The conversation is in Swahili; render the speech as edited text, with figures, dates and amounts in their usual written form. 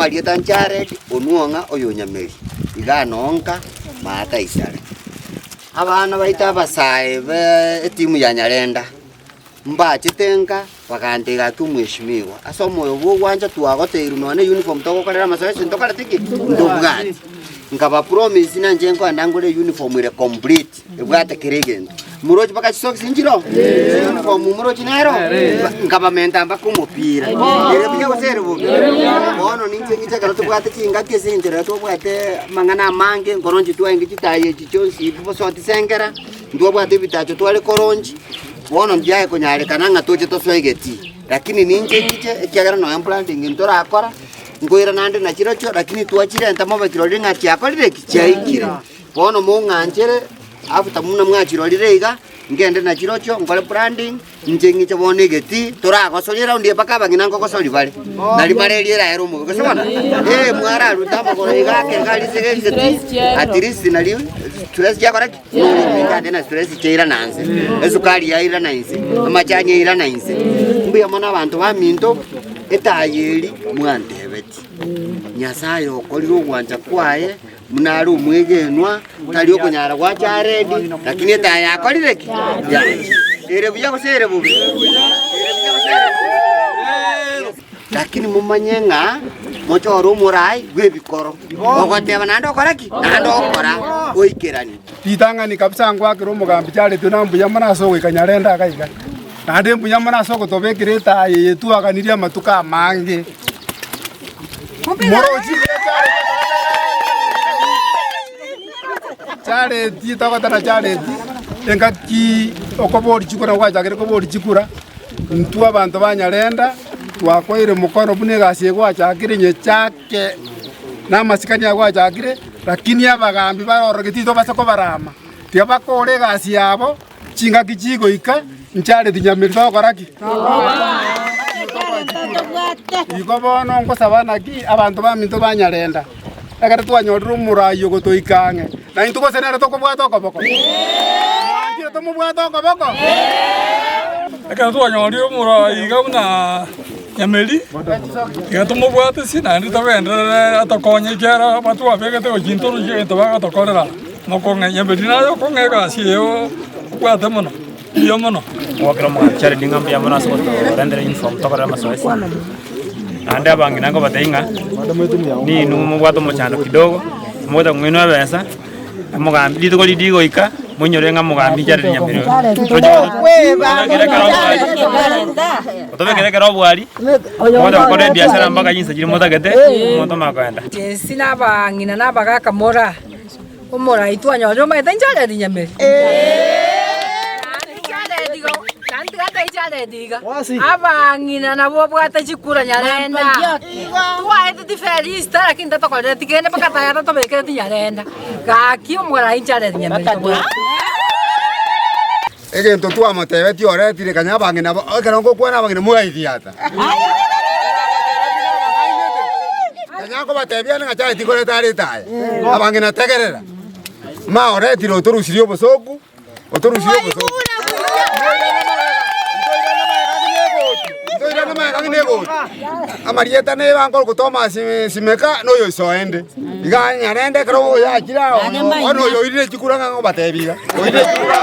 Marieta Jared Onuonga Oyonyameri iganonka mata isare abana baita abasae timu ya Nyarenda mbachitenga bakandega tu mweshimiwa asomo obo gwanja twagoteirwe none uniform togokorera masoesi ntokara tiki ndobwati ngaba promise nanje ngo andangure uniform ire complete ebwate kirigendo muroji baka socks injiro uniform muroji nero ngaba menta mbako umupira ere bya gusere bo ono ninje ngite karo tubwate kinga kesinjira tubwate mangana mange ngoronji twaingi kitaye chichonsi bibo soti sengera ndobwate bitacho twale koronji wono ndiaye kunyare kananga toje toswegeti lakini ninje kiche kyagara no implanting ntora akora ngoira nande na chirocho lakini tuachire ntamo bakiroringa kyakorire kichaikire wono munganjere after muna mwachirorire iga ngende na chirocho ngole branding njengi chabone geti toragosolira ndie bakaba nginango kosoli bale nali mareliera ero mu gosona mwara rutama ko iga kengali segeti atirisi nali stress ya koraki ngade na stress cheira nanze esukari ya ira nanze amachanye ira nanze mbuya mona abantu baminto etayeri mwandebeti nyasayo koliro gwanja kwaye munari umwegenwa tali okunyara kwa Jared lakini etaya akolireki ere buya gosere bubi lakini mumanyenga mochoro murai gwebikoro ogoteba nando koraki nando okora oikerani pitangani kabisa ngwakiro mugambi Jared nambuya manaso gwikanyarenda akaiga nande mbuya manaso gotobekireta yetu akaniria matuka mange moroji Jared tokotana Jared engaki okobori chikura gwachakire kobori chikura ntu abantu banyarenda twakoire mukono bune gasi gwachakire nyechake namasikani gwachakire lakini abagambi barorogitito basako barama tiabakore gasi yabo chinga kichigo ika Jared Nyameri bakoraki iko bono ngosabana ki abantu baminto banyarenda agara twanyorira umurayo gotoikange na intuko senera tokobwata okoboko ngire tomubwata okoboko agara twanyorira umurayo gabuna Nyameri iga tomubwata sina ndi tabendera atakonye kera batu abegete ojintoro jento bagatokorera mokonge Nyameri nayo konge gasi yo bwata mono iyo mono wakira mu Jared ngambia mona so rendere uniform tokora masoesi ande abangi nango batainga ni numu bwato mochano kidogo moda ngwino besa mugambi dito lidigo ika munyorenga mugambi Jared Nyameri otobe kere kero bwari moda kore biashara mpaka jinsa jiri moda gete moto makwenda sina bangina nabaga kamora umora itwanyo maita Jared Nyameri abangina nabo bwata chikura Nyarenda twaite diferista lakini tatokorera tikene pakataya tatobekere Nyarenda gaki umura Jared Nyameri egento twamotebe tioretire kanya bangina ekerongo kwana bangina mugaithiata kanya ko batebia nga chai tikore tari tae abangina tegerera ma oretire otorusirio bosoku Amarieta ne bangol kutoma simeka no yo soende iga Nyarende kero ya kirao ono yo irire chikura ngo batebiga oire chikura